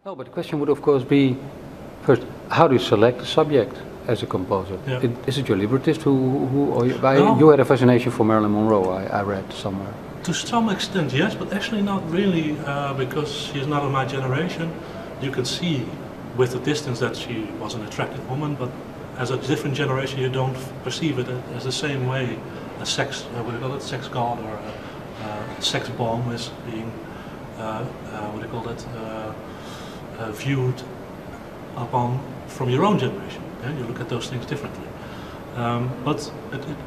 No, but the question would of course be, first, how do you select a subject as a composer? Yeah. Is it your librettist or No. you had a fascination for Marilyn Monroe, I read somewhere. To some extent, yes, but actually not really, because she's not of my generation. You can see with the distance that she was an attractive woman, but as a different generation, you don't perceive it as the same way a sex, what do you call it, sex god or a sex bomb is being, what do you call it, viewed upon from your own generation. Yeah? You look at those things differently. But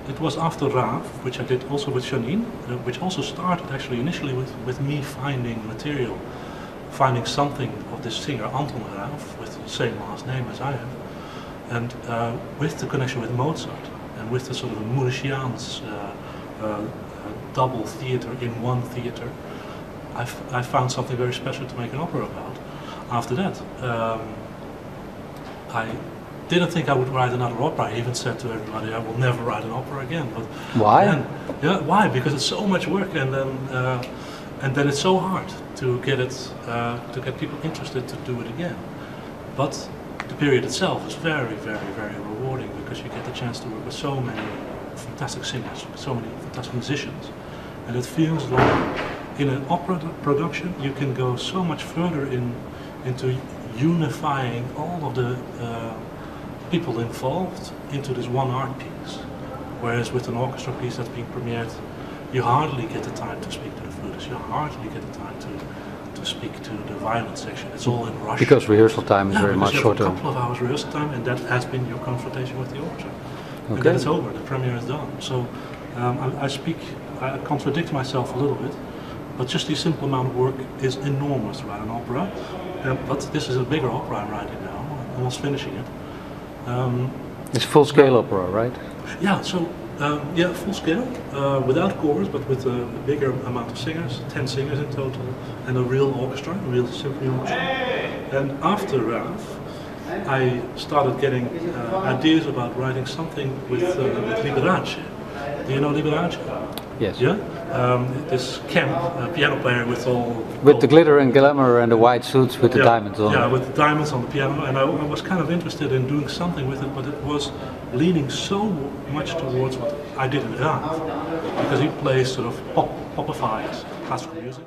it was after Raaff, which I did also with Janine, which also started actually initially with me finding material, finding something of this singer Anton Raaff, with the same last name as I have, and with the connection with Mozart, and with the sort of Municians double theatre in one theatre, I found something very special to make an opera about. After that, I didn't think I would write another opera. I even said to everybody, I will never write an opera again. But why? Then, yeah, why? Because it's so much work, and then it's so hard to get it, to get people interested to do it again. But the period itself is very, very, very rewarding, because you get the chance to work with so many fantastic singers, with so many fantastic musicians, and it feels like in an opera production you can go so much further into unifying all of the people involved into this one art piece. Whereas with an orchestra piece that's being premiered, you hardly get the time to speak to the flutists, you hardly get the time to speak to the violin section. It's all in rush. Because rehearsal time is very much shorter. A couple of hours rehearsal time, and that has been your confrontation with the orchestra. Okay. And then it's over, the premiere is done. So I contradict myself a little bit, but just the simple amount of work is enormous to write an opera. But this is a bigger opera I'm writing now, I'm almost finishing it. It's full-scale opera, right? Yeah, so yeah, full scale, without chorus, but with a bigger amount of singers, 10 singers in total, and a real orchestra, a real symphony orchestra. And after Raaff, I started getting ideas about writing something with Liberace. Do you know Liberace? Yes. Yeah? This camp piano player with all... With the glitter and glamour and the white suits with the diamonds on. Yeah, with the diamonds on the piano, and I was kind of interested in doing something with it, but it was leaning so much towards what I did in Raaff, because he plays sort of popified classical music.